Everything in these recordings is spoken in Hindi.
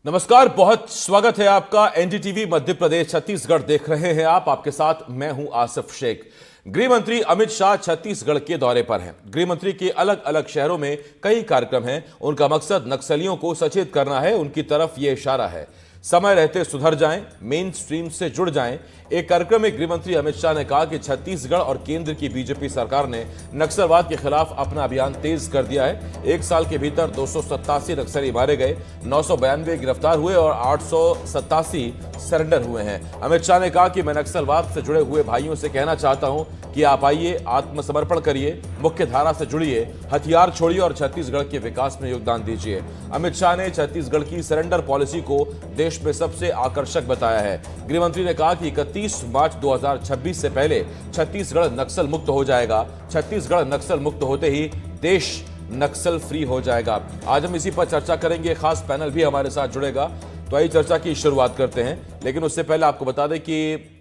नमस्कार, बहुत स्वागत है आपका। एनडीटीवी मध्य प्रदेश छत्तीसगढ़ देख रहे हैं आप। आपके साथ मैं हूं आसिफ शेख। गृह मंत्री अमित शाह छत्तीसगढ़ के दौरे पर हैं। गृह मंत्री के अलग अलग शहरों में कई कार्यक्रम हैं। उनका मकसद नक्सलियों को सचेत करना है। उनकी तरफ यह इशारा है, समय रहते सुधर जाएं, मेन स्ट्रीम से जुड़ जाएं। एक कार्यक्रम में गृह मंत्री अमित शाह ने कहा कि छत्तीसगढ़ और केंद्र की बीजेपी सरकार ने नक्सलवाद के खिलाफ अपना अभियान तेज कर दिया है। एक साल के भीतर 287 नक्सली मारे गए, 992 गिरफ्तार हुए और 887 सरेंडर हुए हैं। अमित शाह ने कहा कि मैं नक्सलवाद से जुड़े हुए भाइयों से कहना चाहता हूं कि आप आइए, आत्मसमर्पण करिए, मुख्य धारा से जुड़िए, हथियार छोड़िए और छत्तीसगढ़ के विकास में योगदान दीजिए। अमित शाह ने छत्तीसगढ़ की सरेंडर पॉलिसी को देश में सबसे आकर्षक बताया है। गृह मंत्री ने कहा कि 31 मार्च 2026 से पहले छत्तीसगढ़ नक्सल मुक्त हो जाएगा। छत्तीसगढ़ नक्सल मुक्त होते ही देश नक्सल फ्री हो जाएगा। आज हम इसी पर चर्चा करेंगे। खास पैनल भी हमारे साथ जुड़ेगा। तो आइए चर्चा की शुरुआत करते हैं, लेकिन उससे पहले आपको बता दें कि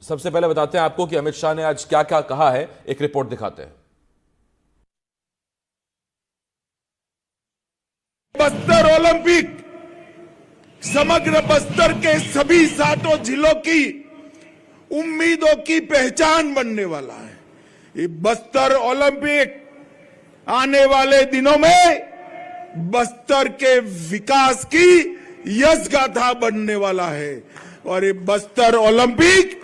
सबसे पहले बताते हैं आपको कि अमित शाह ने आज क्या क्या कहा है। एक रिपोर्ट दिखाते हैं। बस्तर ओलंपिक समग्र बस्तर के सभी 7 जिलों की उम्मीदों की पहचान बनने वाला है। ये बस्तर ओलंपिक आने वाले दिनों में बस्तर के विकास की यश गाथा बनने वाला है और ये बस्तर ओलंपिक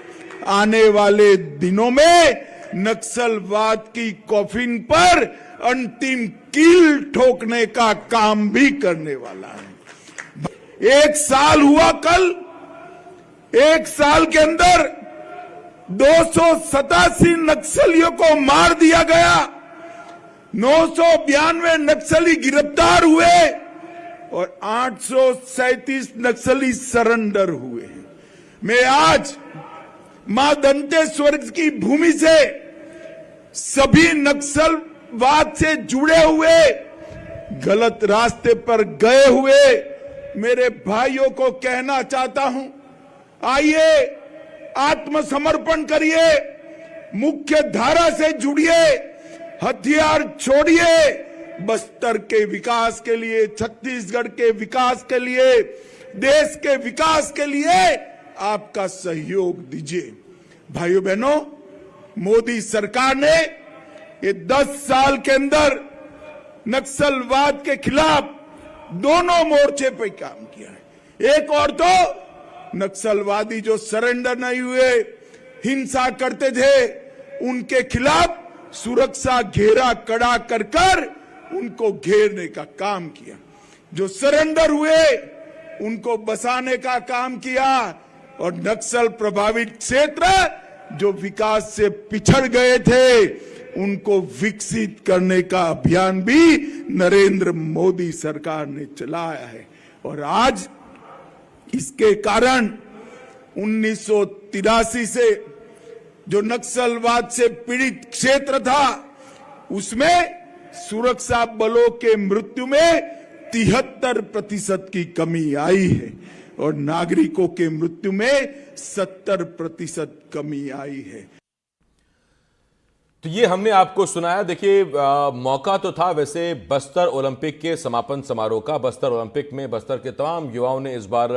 आने वाले दिनों में नक्सलवाद की कॉफिन पर अंतिम कील ठोकने का काम भी करने वाला है। 1 साल हुआ कल, 1 साल के अंदर 287 नक्सलियों को मार दिया गया, 992 नक्सली गिरफ्तार हुए और 837 नक्सली सरेंडर हुए। मैं आज मां दंतेश्वर की भूमि से सभी नक्सलवाद से जुड़े हुए, गलत रास्ते पर गए हुए मेरे भाइयों को कहना चाहता हूं, आइए, आत्मसमर्पण करिए, मुख्य धारा से जुड़िए, हथियार छोड़िए, बस्तर के विकास के लिए, छत्तीसगढ़ के विकास के लिए, देश के विकास के लिए आपका सहयोग दीजिए। भाइयों बहनों, मोदी सरकार ने ये 10 साल के अंदर नक्सलवाद के खिलाफ दोनों मोर्चे पे काम किया है। एक और तो नक्सलवादी जो सरेंडर नहीं हुए, हिंसा करते थे, उनके खिलाफ सुरक्षा घेरा कड़ा कर कर उनको घेरने का काम किया। जो सरेंडर हुए उनको बसाने का काम किया और नक्सल प्रभावित क्षेत्र जो विकास से पिछड़ गए थे उनको विकसित करने का अभियान भी नरेंद्र मोदी सरकार ने चलाया है। और आज इसके कारण 1983 से जो नक्सलवाद से पीड़ित क्षेत्र था उसमें सुरक्षा बलों के मृत्यु में 73% की कमी आई है और नागरिकों के मृत्यु में 70% कमी आई है। तो ये हमने आपको सुनाया। देखिए, मौका तो था वैसे बस्तर ओलंपिक के समापन समारोह का। बस्तर ओलंपिक में बस्तर के तमाम युवाओं ने इस बार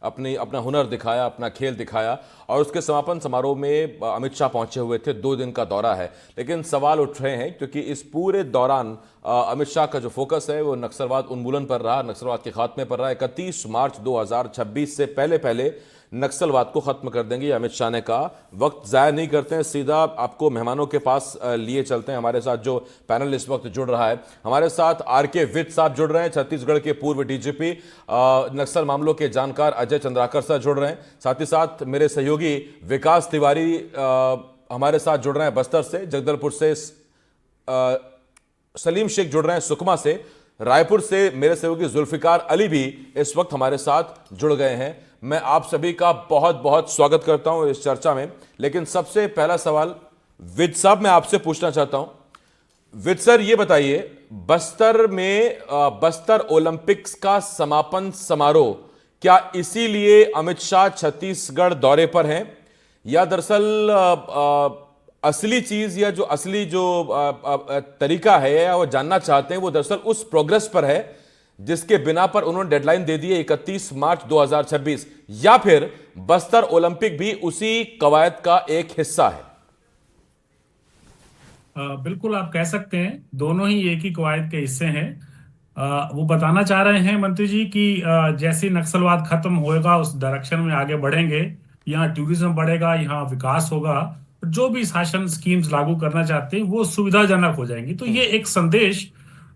अपना हुनर दिखाया, अपना खेल दिखाया और उसके समापन समारोह में अमित शाह पहुंचे हुए थे। 2 दिन का दौरा है, लेकिन सवाल उठ रहे हैं क्योंकि इस पूरे दौरान अमित शाह का जो फोकस है वो नक्सलवाद उन्मूलन पर रहा, नक्सलवाद के खात्मे पर रहा। 31 मार्च 2026 से पहले नक्सलवाद को खत्म कर देंगे, अमित शाह ने कहा। वक्त जाया नहीं करते हैं, सीधा आपको मेहमानों के पास लिए चलते हैं। हमारे साथ जो पैनल इस वक्त जुड़ रहा है, हमारे साथ आर.के. विज साहब जुड़ रहे हैं, छत्तीसगढ़ के पूर्व डीजीपी, नक्सल मामलों के जानकार अजय चंद्राकर साहब जुड़ रहे हैं। साथ ही साथ मेरे सहयोगी विकास तिवारी हमारे साथ जुड़ रहे हैं बस्तर से, जगदलपुर से सलीम शेख जुड़ रहे हैं, सुकमा से, रायपुर से मेरे सहयोगी जुल्फिकार अली भी इस वक्त हमारे साथ जुड़ गए हैं। मैं आप सभी का बहुत बहुत स्वागत करता हूं इस चर्चा में। लेकिन सबसे पहला सवाल विज साहब मैं आपसे पूछना चाहता हूं। विज सर, ये बताइए, बस्तर में बस्तर ओलंपिक्स का समापन समारोह क्या इसीलिए अमित शाह छत्तीसगढ़ दौरे पर हैं, या दरअसल असली चीज या जो असली जो तरीका है या वो जानना चाहते हैं वो दरअसल उस प्रोग्रेस पर है जिसके बिना पर उन्होंने डेडलाइन दे दी है 31 मार्च 2026, या फिर बस्तर ओलंपिक भी उसी कवायद का एक हिस्सा है? बिल्कुल आप कह सकते हैं, दोनों ही एक ही कवायद के हिस्से हैं। वो बताना चाह रहे हैं मंत्री जी कि जैसे ही नक्सलवाद खत्म होएगा उस डायरेक्शन में आगे बढ़ेंगे, यहाँ टूरिज्म बढ़ेगा, यहाँ विकास होगा, जो भी शासन स्कीम्स लागू करना चाहते हैं वो सुविधाजनक हो जाएंगी। तो ये एक संदेश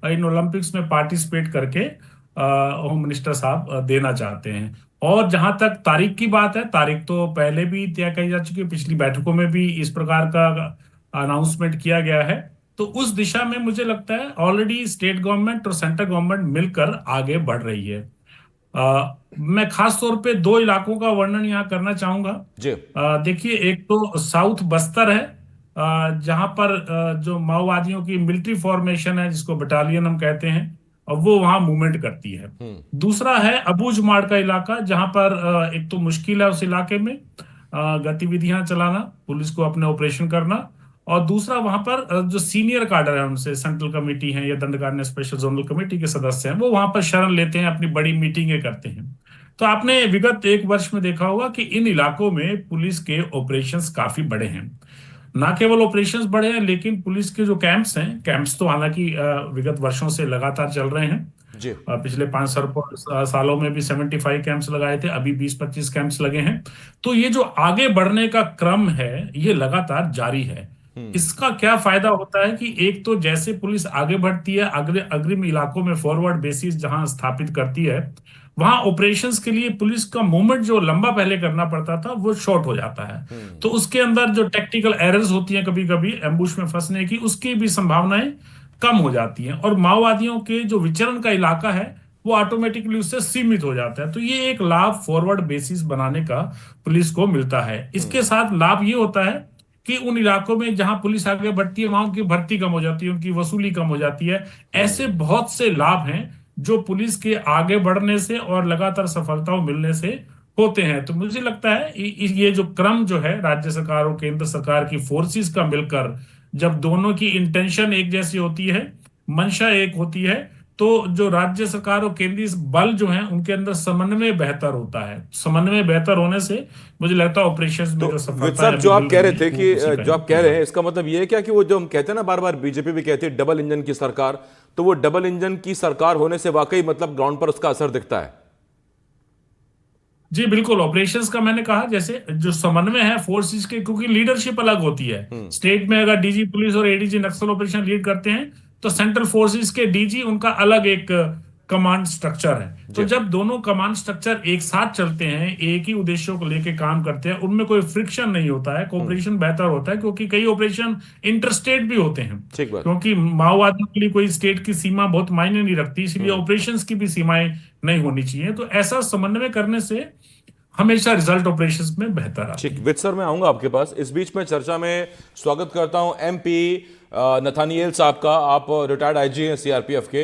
इन ओलंपिक्स में पार्टिसिपेट करके होम मिनिस्टर साहब देना चाहते हैं। और जहां तक तारीख की बात है, तारीख तो पहले भी तय की जा चुकी है, पिछली बैठकों में भी इस प्रकार का अनाउंसमेंट किया गया है। तो उस दिशा में मुझे लगता है ऑलरेडी स्टेट गवर्नमेंट और सेंट्रल गवर्नमेंट मिलकर आगे बढ़ रही है। मैं खास तौर पे दो इलाकों का वर्णन यहाँ करना चाहूंगा। जी। देखिए, एक तो साउथ बस्तर है, जहां पर जो माओवादियों की मिलिट्री फॉर्मेशन है, जिसको बटालियन हम कहते हैं, और वो वहां मूवमेंट करती है। दूसरा है अबूझमाड़ का इलाका, जहां पर एक तो मुश्किल है उस इलाके में गतिविधियां चलाना, पुलिस को अपने ऑपरेशन करना, और दूसरा वहां पर जो सीनियर काडर है उनसे, सेंट्रल कमेटी है या दंडकारण्य स्पेशल जोनल कमेटी के सदस्य हैं, वो वहां पर शरण लेते हैं, अपनी बड़ी मीटिंगें करते हैं। तो आपने विगत एक वर्ष में देखा होगा कि इन इलाकों में पुलिस के ऑपरेशंस काफी बड़े हैं। ना केवल ऑपरेशंस बड़े हैं, लेकिन पुलिस के जो कैंप्स हैं, कैंप्स तो हालांकि विगत वर्षों से लगातार चल रहे हैं। जी। पिछले 5 सालों में भी 75 कैंप्स लगाए थे, अभी 20-25 कैंप्स लगे हैं। तो ये जो आगे बढ़ने का क्रम है, ये लगातार जारी है। इसका क्या फायदा होता है कि एक तो जैसे पुलिस आगे बढ़ती है, अग्रिम इलाकों में फॉरवर्ड बेसिस जहां स्थापित करती है, वहां ऑपरेशंस के लिए पुलिस का मूवमेंट जो लंबा पहले करना पड़ता था वो शॉर्ट हो जाता है। तो उसके अंदर जो टेक्टिकल एरर्स होती हैं, कभी कभी एम्बुश में फंसने की, उसकी भी संभावनाएं कम हो जाती हैं, और माओवादियों के जो विचरण का इलाका है वो ऑटोमेटिकली उससे सीमित हो जाता है। तो ये एक लाभ फॉरवर्ड बेसिस बनाने का पुलिस को मिलता है। इसके साथ लाभ ये होता है कि उन इलाकों में जहां पुलिस आगे बढ़ती है, वहां उनकी भर्ती कम हो जाती है, उनकी वसूली कम हो जाती है। ऐसे बहुत से लाभ हैं जो पुलिस के आगे बढ़ने से और लगातार सफलताओं मिलने से होते हैं। तो मुझे लगता है ये जो क्रम जो है राज्य सरकार और केंद्र सरकार की फोर्सेस का मिलकर, जब दोनों की इंटेंशन एक जैसी होती है, मंशा एक होती है, तो जो राज्य सरकार और केंद्रीय बल जो हैं उनके अंदर समन्वय बेहतर होता है। समन्वय बेहतर होने से मुझे लगता है ऑपरेशंस में तो जो विद सफलता साहब, जो आप कह रहे थे कि जो आप कह रहे है, हैं, इसका मतलब ये है क्या कि वो जो हम कहते हैं ना, बार बार बीजेपी भी कहती है डबल इंजन की सरकार, तो वो डबल इंजन की सरकार होने से वाकई मतलब ग्राउंड पर उसका असर दिखता है? जी बिल्कुल। ऑपरेशंस का मैंने कहा, जैसे जो समन्वय है फोर्सेस के, क्योंकि लीडरशिप अलग होती है। स्टेट में अगर डीजी पुलिस और एडीजी नक्सल ऑपरेशन लीड करते हैं, तो सेंट्रल फोर्सेस के डीजी उनका अलग एक कमांड स्ट्रक्चर है। तो जी। जब दोनों कमांड स्ट्रक्चर एक साथ चलते हैं, एक ही उद्देश्यों को लेकर काम करते हैं, उनमें कोई फ्रिक्शन नहीं होता है, कोऑपरेशन बेहतर होता है, क्योंकि कई ऑपरेशन इंटरस्टेट भी होते हैं। ठीक बात। क्योंकि माओवादियों के लिए कोई स्टेट की सीमा बहुत मायने नहीं रखती, इसलिए ऑपरेशंस की भी सीमाएं नहीं होनी चाहिए। तो ऐसा समन्वय करने से हमेशा रिजल्ट ऑपरेशंस में बेहतर आते ठीक, हैं। विद सर मैं आऊंगा आपके पास। इस बीच में चर्चा में स्वागत करता हूं एमपी नथानिएल साहब का। आप रिटायर्ड आईजी हैं सीआरपीएफ के।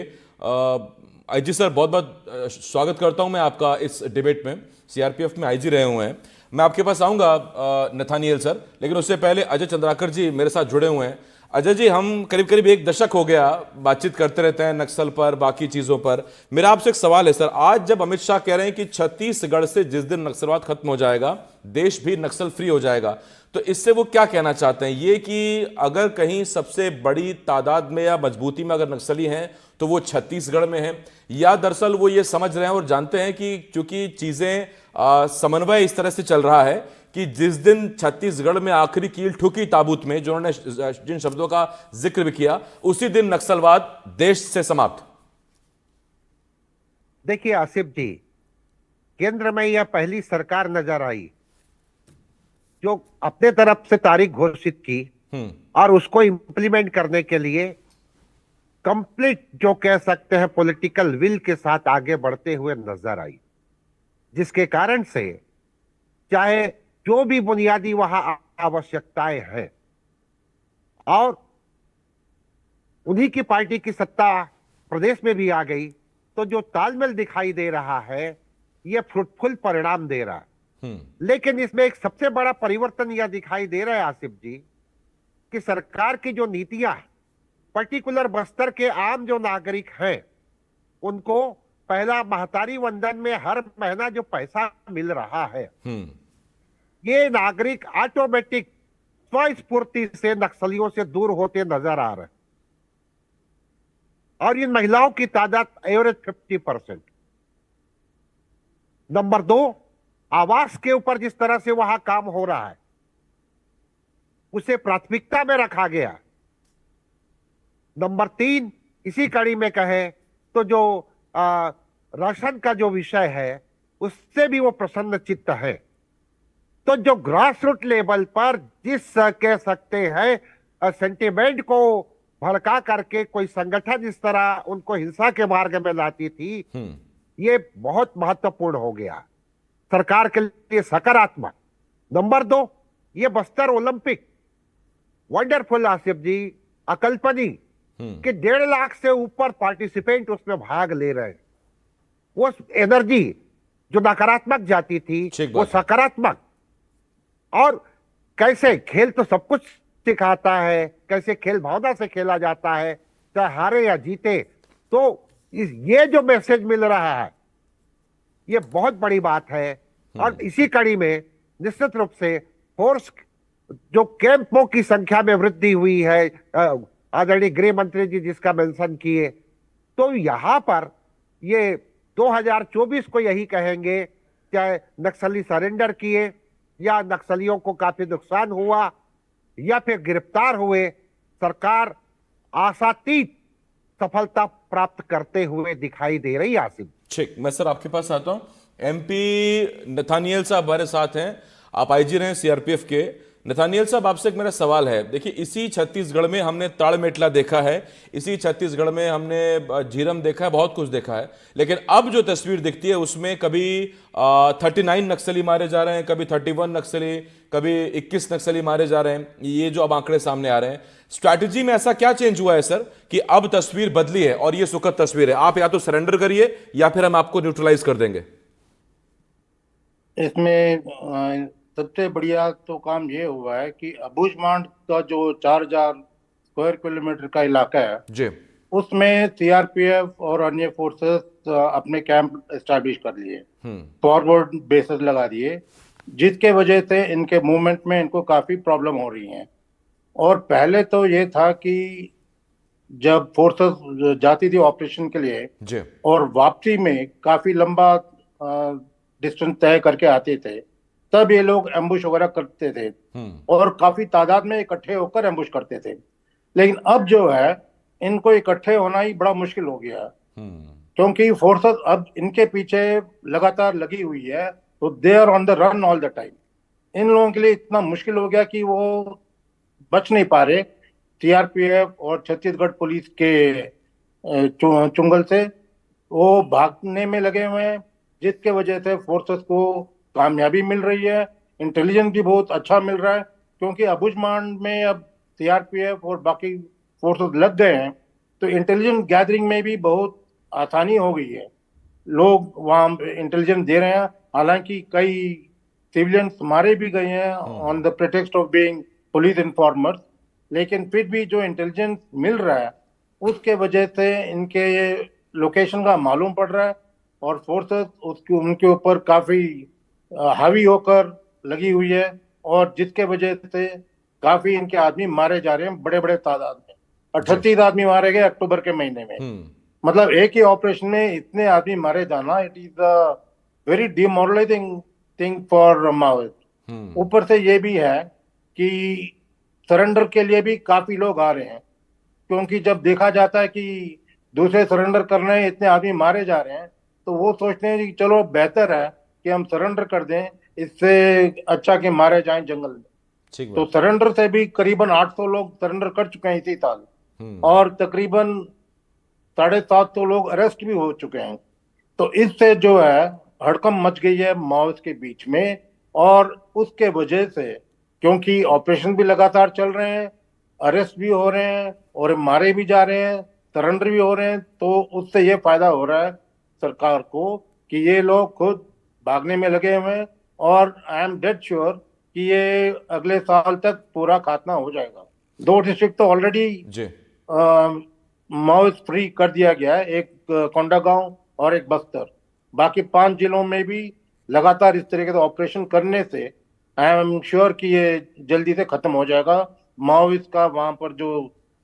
आईजी सर, बहुत बहुत स्वागत करता हूं मैं आपका इस डिबेट में। सीआरपीएफ में आईजी रहे हुए हैं। मैं आपके पास आऊंगा नथानिएल सर, लेकिन उससे पहले अजय चंद्राकर जी मेरे साथ जुड़े हुए हैं। अजय जी, हम करीब करीब एक दशक हो गया बातचीत करते रहते हैं नक्सल पर, बाकी चीजों पर। मेरा आपसे एक सवाल है सर, आज जब अमित शाह कह रहे हैं कि छत्तीसगढ़ से जिस दिन नक्सलवाद खत्म हो जाएगा, देश भी नक्सल फ्री हो जाएगा, तो इससे वो क्या कहना चाहते हैं? ये कि अगर कहीं सबसे बड़ी तादाद में या मजबूती में अगर नक्सली हैं तो वो छत्तीसगढ़ में हैं, या दरअसल वो ये समझ रहे हैं और जानते हैं कि चूंकि चीजें समन्वय इस तरह से चल रहा है कि जिस दिन छत्तीसगढ़ में आखिरी कील ठुकी ताबूत में, जो उन्होंने जिन शब्दों का जिक्र भी किया, उसी दिन नक्सलवाद देश से समाप्त? देखिए आसिफ जी, केंद्र में यह पहली सरकार नजर आई जो अपने तरफ से तारीख घोषित की और उसको इंप्लीमेंट करने के लिए कंप्लीट, जो कह सकते हैं, पॉलिटिकल विल के साथ आगे बढ़ते हुए नजर आई, जिसके कारण से चाहे जो भी बुनियादी वहां आवश्यकताएं हैं, और उन्हीं की पार्टी की सत्ता प्रदेश में भी आ गई, तो जो तालमेल दिखाई दे रहा है यह फ्रूटफुल परिणाम दे रहा है। लेकिन इसमें एक सबसे बड़ा परिवर्तन यह दिखाई दे रहा है आसिफ जी, कि सरकार की जो नीतियां, पर्टिकुलर बस्तर के आम जो नागरिक हैं, उनको पहला महतारी वंदन में हर महीना जो पैसा मिल रहा है, हम्म। ये नागरिक ऑटोमेटिक स्वस्फूर्ति से नक्सलियों से दूर होते नजर आ रहे हैं। और इन महिलाओं की तादाद एवरेज 50%। नंबर 2, आवास के ऊपर जिस तरह से वहां काम हो रहा है उसे प्राथमिकता में रखा गया। नंबर 3, इसी कड़ी में कहे तो जो राशन का जो विषय है उससे भी वो प्रसन्न चित्त है। तो जो ग्रास रूट लेवल पर जिस कह सकते हैं सेंटिमेंट को भड़का करके कोई संगठन इस तरह उनको हिंसा के मार्ग में लाती थी, ये बहुत महत्वपूर्ण हो गया सरकार के लिए, सकारात्मक। नंबर 2, ये बस्तर ओलंपिक वंडरफुल आसिफ जी, अकल्पनीय कि 1.5 लाख से ऊपर पार्टिसिपेंट उसमें भाग ले रहे हैं। वो एनर्जी जो नकारात्मक जाती थी वो सकारात्मक। और कैसे खेल तो सब कुछ सिखाता है, कैसे खेल भावना से खेला जाता है, चाहे हारे या जीते। तो ये जो मैसेज मिल रहा है ये बहुत बड़ी बात है। और इसी कड़ी में निश्चित रूप से फोर्स जो कैंपों की संख्या में वृद्धि हुई है, आदरणीय गृह मंत्री जी जिसका मेंशन किए, तो यहां पर ये 2024 को यही कहेंगे, चाहे नक्सली सरेंडर किए या नक्सलियों को काफी नुकसान हुआ या फिर गिरफ्तार हुए, सरकार आशातीत सफलता प्राप्त करते हुए दिखाई दे रही है। आसिफ, ठीक, मैं सर आपके पास आता हूं। एमपी नथानियल साहब हमारे साथ हैं, आप आईजी रहे हैं सीआरपीएफ के। नथानियल साहब, आपसे एक मेरा सवाल है। देखिए, इसी छत्तीसगढ़ में हमने ताड़मेटला देखा है, इसी छत्तीसगढ़ में हमने झीरम देखा है, बहुत कुछ देखा है, लेकिन अब जो तस्वीर दिखती है उसमें कभी 39 नक्सली मारे जा रहे हैं, कभी 31 नक्सली, कभी 21 नक्सली मारे जा रहे हैं। ये जो अब आंकड़े सामने आ रहे हैं, स्ट्रैटेजी में ऐसा क्या चेंज हुआ है सर कि अब तस्वीर बदली है और ये सुखद तस्वीर है? आप या तो सरेंडर करिए या फिर हम आपको न्यूट्रलाइज कर देंगे। इसमें सबसे बढ़िया तो काम ये हुआ है कि अबूझमाड़ का जो 4000 स्क्वायर किलोमीटर का इलाका है जी, उसमें सीआरपीएफ और अन्य फोर्सेस अपने कैंप एस्टैब्लिश कर लिए, फॉरवर्ड बेसेस लगा दिए, जिसके वजह से इनके मूवमेंट में इनको काफी प्रॉब्लम हो रही है। और पहले तो ये था कि जब फोर्सेस जाती थी ऑपरेशन के लिए जी, और वापसी में काफी लंबा डिस्टेंस तय करके आते थे, तब ये लोग एम्बुश वगैरह करते थे और काफी तादाद में इकट्ठे होकर एम्बुश करते थे। लेकिन अब जो है इनको इकट्ठे होना ही बड़ा मुश्किल हो गया, क्योंकि फोर्सेस अब इनके पीछे लगातार लगी हुई है, तो they are on the run all the time. इन लोगों के लिए इतना मुश्किल हो गया कि वो बच नहीं पा रहे सीआरपीएफ और छत्तीसगढ़ पुलिस के चुंगल से। वो भागने में लगे हुए हैं, जिसके वजह से फोर्सेस को कामयाबी मिल रही है, इंटेलिजेंस भी बहुत अच्छा मिल रहा है, क्योंकि अबूझमाड़ में अब सीआरपीएफ और बाकी फोर्सेस लग गए हैं, तो इंटेलिजेंस गैदरिंग में भी बहुत आसानी हो गई है। लोग वहाँ इंटेलिजेंस दे रहे हैं, हालांकि कई सिविलियंस मारे भी गए हैं on the pretext of being police informers, लेकिन फिर भी जो इंटेलिजेंस मिल रहा है उसके वजह से इनके लोकेशन का मालूम पड़ रहा है और फोर्सेस उसके उनके ऊपर काफी हावी होकर लगी हुई है, और जिसके वजह से काफी इनके आदमी मारे जा रहे हैं बड़े बड़े तादाद में। 38 आदमी मारे गए अक्टूबर के महीने में। मतलब एक ही ऑपरेशन में इतने आदमी मारे जाना, it is a very demoralising thing for Maoist. ऊपर से ये भी है कि सरेंडर के लिए भी काफी लोग आ रहे हैं, क्योंकि जब देखा जाता है कि दूसरे सरेंडर कर रहे हैं, इतने आदमी मारे जा रहे हैं, तो वो सोचते हैं कि चलो बेहतर है कि हम सरेंडर कर दें, इससे अच्छा कि मारे जाएं जंगल में। तो सरेंडर से भी करीबन 800 लोग सरेंडर कर चुके हैं इसी साल, और तकरीबन 750 लोग अरेस्ट भी हो चुके हैं। तो इससे जो है हड़कंप मच गई है माओइस्ट के बीच में, और उसके वजह से क्योंकि ऑपरेशन भी लगातार चल रहे हैं, अरेस्ट भी हो रहे हैं और मारे भी जा रहे हैं, सरेंडर भी हो रहे हैं, तो उससे ये फायदा हो रहा है सरकार को कि ये लोग खुद भागने में लगे हुए हैं, और आई एम डेड श्योर कि ये अगले साल तक पूरा खात्मा हो जाएगा। 2 डिस्ट्रिक्ट तो ऑलरेडी माओइस्ट फ्री कर दिया गया है, एक कोंडागांव और एक बस्तर, बाकी 5 जिलों में भी लगातार इस तरीके से ऑपरेशन करने से आई एम श्योर कि ये जल्दी से खत्म हो जाएगा। माओइस्ट का वहां पर जो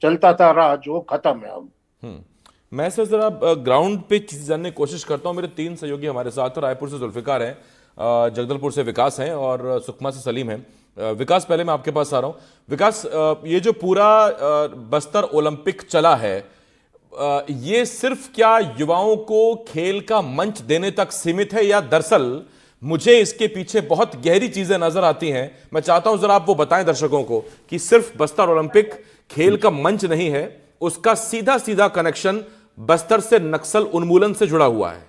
चलता था राज वो खत्म है अब। मैं सर जरा ग्राउंड पे चीज़ जानने की कोशिश करता हूँ। मेरे 3 सहयोगी हमारे साथ हैं। रायपुर से जुल्फिकार हैं, जगदलपुर से विकास हैं और सुकमा से सलीम हैं। विकास, पहले मैं आपके पास आ रहा हूँ। विकास, ये जो पूरा बस्तर ओलंपिक चला है, ये सिर्फ क्या युवाओं को खेल का मंच देने तक सीमित है, या दरअसल मुझे इसके पीछे बहुत गहरी चीजें नजर आती हैं? मैं चाहता हूं जरा आप वो बताएं दर्शकों को कि सिर्फ बस्तर ओलंपिक खेल का मंच नहीं है, उसका सीधा सीधा कनेक्शन बस्तर से नक्सल उन्मूलन से जुड़ा हुआ है।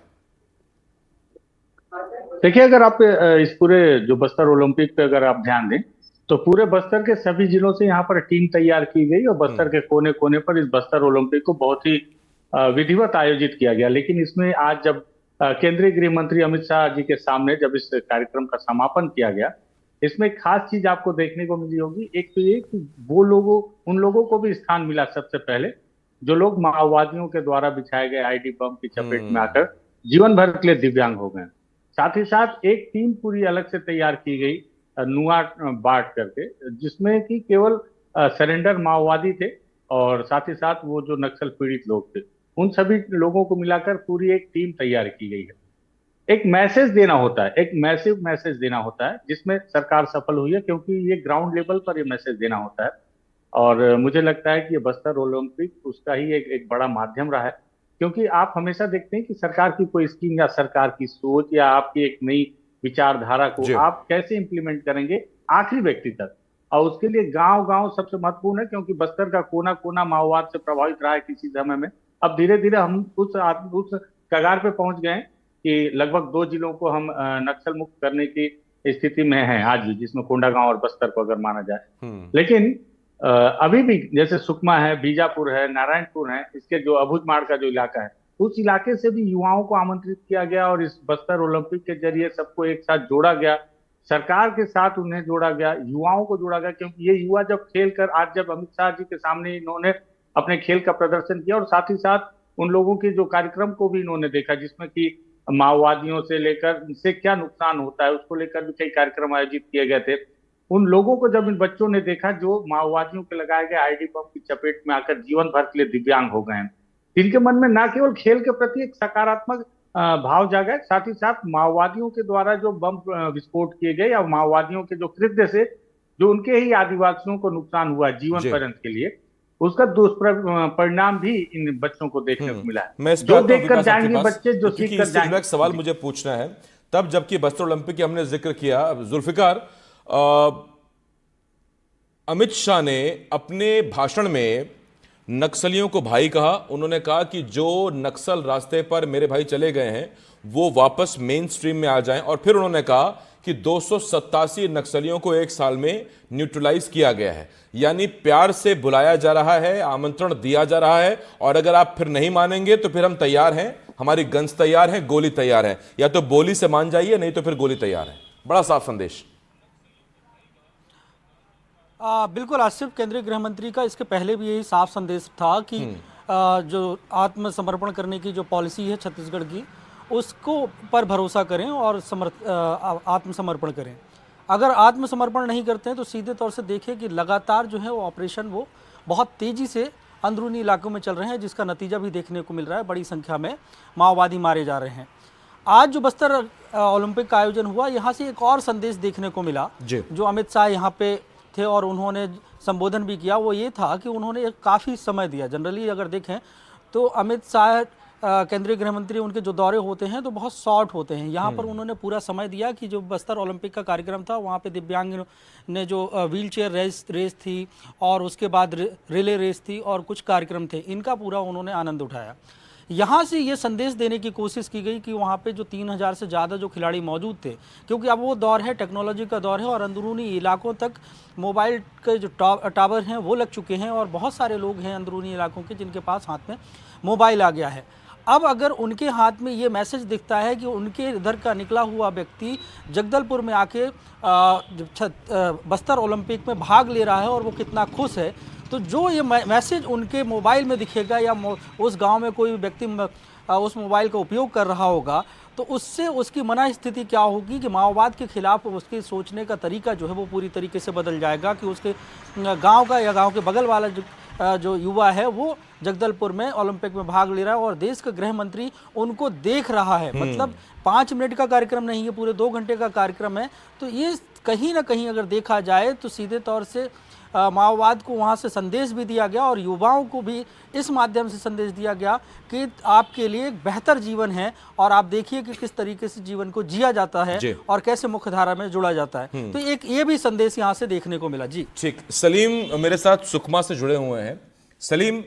देखिए, अगर आप इस पूरे जो बस्तर ओलंपिक पे अगर आप ध्यान दें तो पूरे बस्तर के सभी जिलों से यहाँ पर टीम तैयार की गई और बस्तर के कोने कोने पर इस बस्तर ओलंपिक को बहुत ही विधिवत आयोजित किया गया। लेकिन इसमें आज जब केंद्रीय गृह मंत्री अमित शाह जी के सामने जब इस कार्यक्रम का समापन किया गया, इसमें एक खास चीज आपको देखने को मिली होगी। एक तो ये कि वो लोगों उन लोगों को भी स्थान मिला सबसे पहले जो लोग माओवादियों के द्वारा बिछाए गए आईडी बम की चपेट में आकर जीवन भर के लिए दिव्यांग हो गए। साथ ही साथ एक टीम पूरी अलग से तैयार की गई नुआ बांट करके, जिसमें कि केवल सरेंडर माओवादी थे और साथ ही साथ वो जो नक्सल पीड़ित लोग थे, उन सभी लोगों को मिलाकर पूरी एक टीम तैयार की गई है। एक मैसेज देना होता है, एक मैसिव मैसेज देना होता है, जिसमें सरकार सफल हुई है क्योंकि ये ग्राउंड लेवल पर ये मैसेज देना होता है। और मुझे लगता है कि ये बस्तर ओलंपिक उसका ही एक बड़ा माध्यम रहा है, क्योंकि आप हमेशा देखते हैं कि सरकार की कोई स्कीम या सरकार की सोच या आपकी एक नई विचारधारा को आप कैसे इंप्लीमेंट करेंगे आखिरी व्यक्ति तक, और उसके लिए गांव गांव सबसे महत्वपूर्ण है, क्योंकि बस्तर का कोना कोना माओवाद से प्रभावित रहा है किसी समय में। अब धीरे धीरे हम उस कगार पे पहुंच गए कि लगभग 2 जिलों को हम नक्सल मुक्त करने की स्थिति में हैं आज भी, जिसमें कोंडागांव और बस्तर को अगर माना जाए। लेकिन अभी भी जैसे सुकमा है, बीजापुर है, नारायणपुर है, इसके जो अबुझमाड़ का जो इलाका है, उस इलाके से भी युवाओं को आमंत्रित किया गया और इस बस्तर ओलंपिक के जरिए सबको एक साथ जोड़ा गया, सरकार के साथ उन्हें जोड़ा गया, युवाओं को जोड़ा गया। क्योंकि ये युवा जब खेल कर आज जब अमित शाह जी के सामने इन्होंने अपने खेल का प्रदर्शन किया और साथ ही साथ उन लोगों के जो कार्यक्रम को भी इन्होंने देखा, जिसमें कि माओवादियों से लेकर इनसे क्या नुकसान होता है उसको लेकर भी कई कार्यक्रम आयोजित किए गए थे। उन लोगों को जब इन बच्चों ने देखा जो माओवादियों के लगाए गए आईडी बम की चपेट में आकर जीवन भर के लिए दिव्यांग हो गए हैं, इनके मन में न केवल खेल के प्रति एक सकारात्मक भाव जागा, साथ ही साथ माओवादियों के द्वारा जो बम विस्फोट किए गए या माओवादियों के जो कृत्य से जो उनके ही आदिवासियों को नुकसान हुआ जीवन पर्यंत के लिए, उसका दुष्परिणाम भी इन बच्चों को देखने को मिला है। जो देखकर जाएंगे बच्चे, जो सीख कर जाएंगे। सवाल मुझे पूछना है, तब जबकि बस्तर ओलंपिक की हमने जिक्र किया, जुल्फिकार, अमित शाह ने अपने भाषण में नक्सलियों को भाई कहा। उन्होंने कहा कि जो नक्सल रास्ते पर मेरे भाई चले गए हैं वो वापस मेन स्ट्रीम में आ जाएं, और फिर उन्होंने कहा कि 287 नक्सलियों को 1 साल में न्यूट्रलाइज किया गया है। यानी प्यार से बुलाया जा रहा है, आमंत्रण दिया जा रहा है, और अगर आप फिर नहीं मानेंगे तो फिर हम तैयार हैं, हमारी गन्स तैयार है, गोली तैयार है, या तो बोली से मान जाइए नहीं तो फिर गोली तैयार है। बड़ा साफ संदेश। बिल्कुल आसिफ, केंद्रीय गृह मंत्री का इसके पहले भी यही साफ संदेश था कि जो आत्मसमर्पण करने की जो पॉलिसी है छत्तीसगढ़ की, उसको पर भरोसा करें और आत्मसमर्पण करें। अगर आत्मसमर्पण नहीं करते हैं तो सीधे तौर से देखें कि लगातार जो है वो ऑपरेशन वो बहुत तेज़ी से अंदरूनी इलाकों में चल रहे हैं, जिसका नतीजा भी देखने को मिल रहा है। बड़ी संख्या में माओवादी मारे जा रहे हैं। आज जो बस्तर ओलंपिक का आयोजन हुआ, यहाँ से एक और संदेश देखने को मिला जो अमित शाह यहाँ पे थे और उन्होंने संबोधन भी किया। वो ये था कि उन्होंने काफ़ी समय दिया। जनरली अगर देखें तो अमित शाह केंद्रीय गृह मंत्री, उनके जो दौरे होते हैं तो बहुत शॉर्ट होते हैं। यहाँ पर उन्होंने पूरा समय दिया कि जो बस्तर ओलंपिक का कार्यक्रम था वहाँ पे दिव्यांग ने जो व्हील चेयर रेस थी और उसके बाद रिले रेस थी और कुछ कार्यक्रम थे, इनका पूरा उन्होंने आनंद उठाया। यहाँ से ये संदेश देने की कोशिश की गई कि वहाँ पे जो 3000 से ज़्यादा जो खिलाड़ी मौजूद थे, क्योंकि अब वो दौर है, टेक्नोलॉजी का दौर है और अंदरूनी इलाकों तक मोबाइल के जो टावर हैं वो लग चुके हैं और बहुत सारे लोग हैं अंदरूनी इलाकों के जिनके पास हाथ में मोबाइल आ गया है। अब अगर उनके हाथ में ये मैसेज दिखता है कि उनके इधर का निकला हुआ व्यक्ति जगदलपुर में आके बस्तर ओलंपिक में भाग ले रहा है और वो कितना खुश है, तो जो ये मैसेज उनके मोबाइल में दिखेगा या उस गांव में कोई व्यक्ति उस मोबाइल का उपयोग कर रहा होगा, तो उससे उसकी मना स्थिति क्या होगी कि माओवाद के खिलाफ उसके सोचने का तरीका जो है वो पूरी तरीके से बदल जाएगा कि उसके गांव का या गांव के बगल वाला जो युवा है वो जगदलपुर में ओलंपिक में भाग ले रहा है और देश का गृह मंत्री उनको देख रहा है। मतलब 5 मिनट का कार्यक्रम नहीं है, पूरे 2 घंटे का कार्यक्रम है। तो ये कहीं ना कहीं अगर देखा जाए तो सीधे तौर से माओवाद को वहाँ से संदेश भी दिया गया और युवाओं को भी इस माध्यम से संदेश दिया गया कि आपके लिए एक बेहतर जीवन है और आप देखिए कि किस तरीके से जीवन को जिया जाता है और कैसे मुख्यधारा में जुड़ा जाता है। तो एक ये भी संदेश यहाँ से देखने को मिला। जी ठीक, सलीम मेरे साथ सुकमा से जुड़े हुए हैं। सलीम,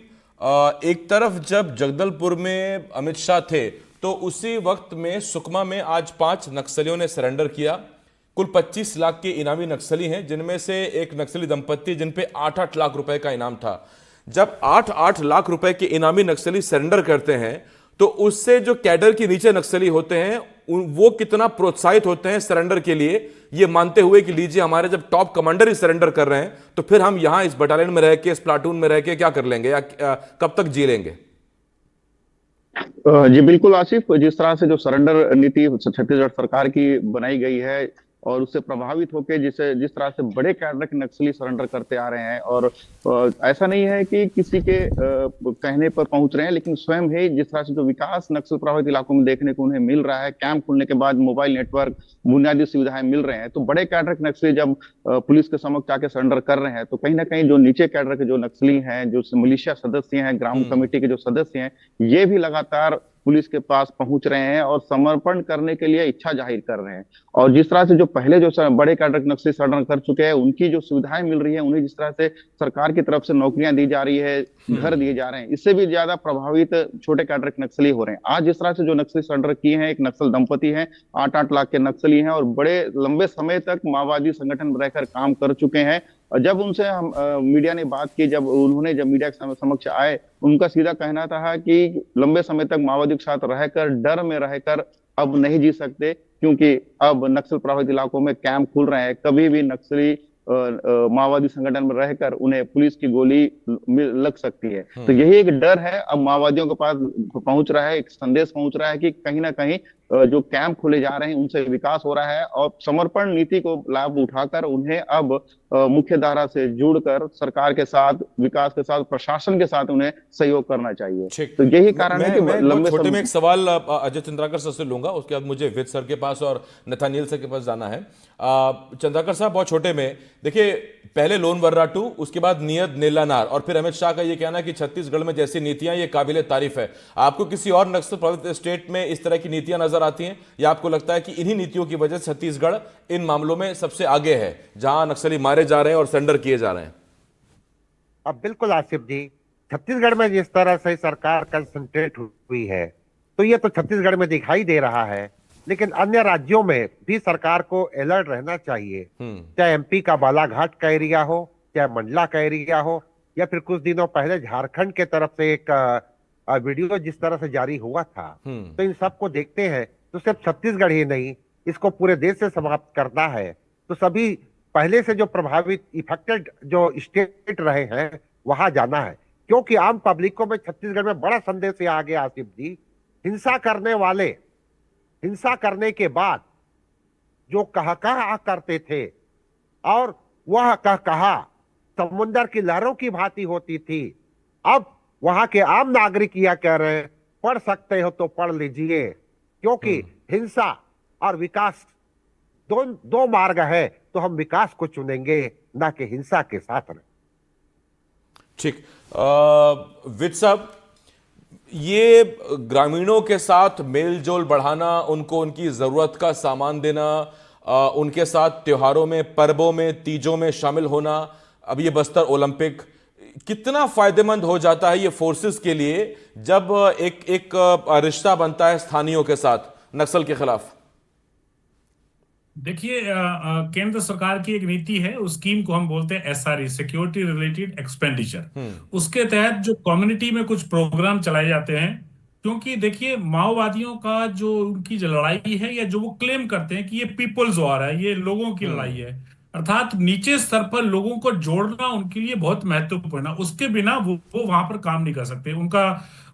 एक तरफ जब जगदलपुर में अमित शाह थे तो उसी वक्त में सुकमा में आज 5 नक्सलियों ने सरेंडर किया। कुल 25 लाख के इनामी नक्सली हैं, जिनमें से एक नक्सली दंपत्ति जिन पे 8-8 लाख रुपए का इनाम था। जब 8-8 लाख रुपए के इनामी नक्सली सरेंडर करते हैं तो उससे जो कैडर के नीचे नक्सली होते हैं वो कितना प्रोत्साहित होते हैं सरेंडर के लिए, ये मानते हुए कि लीजिए हमारे जब टॉप कमांडर ही सरेंडर कर रहे हैं तो फिर हम यहां इस बटालियन में रह के, इस प्लाटून में रह के क्या कर लेंगे या कब तक जी लेंगे। जी बिल्कुल आसिफ, जिस तरह से जो सरेंडर नीति छत्तीसगढ़ सरकार की बनाई गई है और उससे प्रभावित होकर जिस तरह से बड़े कैडर के नक्सली सरेंडर करते आ रहे हैं और ऐसा नहीं है कि किसी के कहने पर पहुंच रहे हैं, लेकिन स्वयं ही जिस तरह से जो विकास नक्सल प्रभावित इलाकों में देखने को उन्हें मिल रहा है, कैंप खुलने के बाद मोबाइल नेटवर्क बुनियादी सुविधाएं मिल रहे हैं, तो बड़े कैडर के नक्सली जब पुलिस के समक्ष आके सरेंडर कर रहे हैं तो कहीं ना कहीं जो नीचे कैडर के जो नक्सली हैं, जो मिलिशिया सदस्य हैं, ग्राम कमेटी के जो सदस्य हैं, ये भी लगातार पुलिस के पास पहुंच रहे हैं और समर्पण करने के लिए इच्छा जाहिर कर रहे हैं। और जिस तरह से जो पहले जो बड़े कैडर नक्सली सरेंडर कर चुके हैं उनकी जो सुविधाएं मिल रही है, उन्हें जिस तरह से सरकार की तरफ से नौकरियां दी जा रही है, घर दिए जा रहे हैं, इससे भी ज्यादा प्रभावित छोटे कैडर के नक्सली हो रहे हैं। आज जिस तरह से जो नक्सली सरेंडर किए हैं, एक नक्सल दंपति हैं, 8-8 लाख के नक्सली हैं और बड़े लंबे समय तक माओवादी संगठन में रहकर काम कर चुके हैं। और जब उनसे हम मीडिया ने बात की, जब मीडिया के समक्ष आए, उनका सीधा कहना था कि लंबे समय तक माओवादी के साथ रहकर, डर में रहकर अब नहीं जी सकते, क्योंकि अब नक्सल प्रभावित इलाकों में कैंप खुल रहे हैं। कभी भी नक्सली माओवादी संगठन में रहकर उन्हें पुलिस की गोली लग सकती है। तो यही एक डर है, अब माओवादियों के पास पहुंच रहा है, एक संदेश पहुंच रहा है कि कहीं ना कहीं जो कैंप खुले जा रहे हैं उनसे विकास हो रहा है और समर्पण नीति को लाभ उठाकर उन्हें अब मुख्य धारा से जुड़कर सरकार के साथ, विकास के साथ, प्रशासन के साथ उन्हें सहयोग करना चाहिए। तो यही कारण है कि लंबे छोटे में एक सवाल अजय चंद्राकर सर से लूंगा, उसके बाद मुझे विद सर के पास और नथानियल सर के पास जाना है। चंद्राकर साहब, बहुत छोटे में देखिए, पहले लोन वर्राटू, उसके बाद नियत नेलानार और फिर अमित शाह का ये कहना है कि छत्तीसगढ़ में जैसी नीतियां ये काबिले तारीफ है। आपको किसी और नक्सल प्रभावित स्टेट में इस तरह की नीतियां नजर आती हैं या आपको लगता है कि इन्हीं नीतियों की वजह से छत्तीसगढ़ इन मामलों में सबसे आगे है, जहां नक्सली मारे जा रहे हैं और सरेंडर किए जा रहे हैं? अब बिल्कुल आसिफ जी, छत्तीसगढ़ में जिस तरह से सरकार कंसंट्रेट हुई है तो ये तो छत्तीसगढ़ में दिखाई दे रहा है, लेकिन अन्य राज्यों में भी सरकार को अलर्ट रहना चाहिए। चाहे एमपी का बालाघाट का एरिया हो, चाहे मंडला का एरिया हो, या फिर कुछ दिनों पहले झारखंड के तरफ से एक वीडियो जिस तरह से जारी हुआ था, तो इन सबको देखते हैं तो सिर्फ छत्तीसगढ़ ही नहीं, इसको पूरे देश से समाप्त करना है। तो सभी पहले से जो प्रभावित इफेक्टेड जो स्टेट रहे हैं वहां जाना है, क्योंकि आम पब्लिक को में छत्तीसगढ़ में बड़ा संदेश आ गया आसिफ जी। हिंसा करने वाले हिंसा करने के बाद जो कहा करते थे और वह कहा समुद्र की लहरों की भांति होती थी, अब वहां के आम नागरिक यह कह रहे हैं पढ़ सकते हो तो पढ़ लीजिए, क्योंकि हिंसा और विकास दो मार्ग है, तो हम विकास को चुनेंगे ना कि हिंसा के साथ रहे। ठीक, विद साहब, ये ग्रामीणों के साथ मेलजोल बढ़ाना, उनको उनकी जरूरत का सामान देना, उनके साथ त्योहारों में, पर्वों में, तीजों में शामिल होना, अब ये बस्तर ओलंपिक कितना फायदेमंद हो जाता है ये फोर्सेस के लिए जब एक रिश्ता बनता है स्थानीयों के साथ नक्सल के खिलाफ? देखिए, केंद्र सरकार की एक नीति है, उस स्कीम को हम बोलते हैं SRE, सिक्योरिटी रिलेटेड एक्सपेंडिचर। उसके तहत जो कम्युनिटी में कुछ प्रोग्राम चलाए जाते हैं, क्योंकि देखिए माओवादियों का जो उनकी जो लड़ाई है या जो वो क्लेम करते हैं कि ये पीपल्स वॉर है, ये लोगों की लड़ाई है, अर्थात नीचे स्तर पर लोगों को जोड़ना उनके लिए बहुत महत्वपूर्ण है। उसके बिना वो वहां पर काम नहीं कर सकते। उनका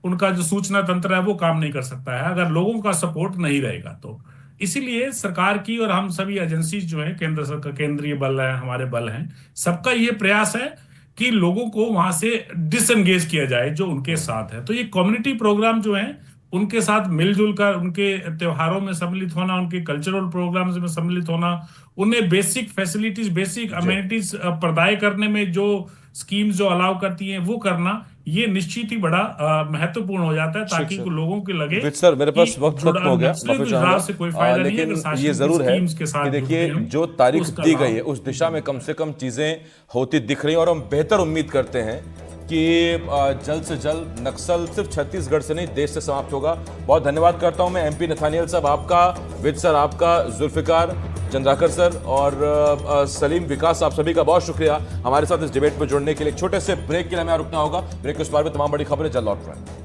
उनका जो सूचना तंत्र है वो काम नहीं कर सकता है अगर लोगों का सपोर्ट नहीं रहेगा तो। इसीलिए सरकार की और हम सभी एजेंसी जो है, केंद्र सरकार, केंद्रीय बल है, हमारे बल हैं, सबका ये प्रयास है कि लोगों को वहां से डिसएंगेज किया जाए जो उनके साथ है। तो ये कम्युनिटी प्रोग्राम जो है उनके साथ मिलजुल कर उनके त्योहारों में सम्मिलित होना, उनके कल्चरल प्रोग्राम्स में सम्मिलित होना, उन्हें बेसिक फैसिलिटीज, बेसिक अमेनिटीज प्रदाय करने में जो स्कीम्स जो अलाउ करती हैं वो करना, ये निश्चित ही बड़ा महत्वपूर्ण हो जाता है ताकि लोगों को लगे विज सर, मेरे पास कि वक्त खत्म हो गया, नक्सली माफी जुड़ाव से चाहूंगा। कोई फायदा नहीं है लेकिन अगर शासन ये की जरूर है स्कीम्स के साथ कि देखिए जुड़ते हैं, जो तारीख उसका दी लाभ गई है उस दिशा में कम से कम चीजें होती दिख रही हैं और हम बेहतर उम्मीद करते हैं कि जल्द से जल्द नक्सल सिर्फ छत्तीसगढ़ से नहीं देश से समाप्त होगा। बहुत धन्यवाद करता हूं मैं MP नथानियल साहब आपका, विज सर आपका, जुल्फिकार, चंद्राकर सर और सलीम विकास, आप सभी का बहुत शुक्रिया हमारे साथ इस डिबेट में जुड़ने के लिए। छोटे से ब्रेक के लिए हमें रुकना होगा। ब्रेक के उस बार में तमाम बड़ी खबरें जल्द लौट रहे हैं।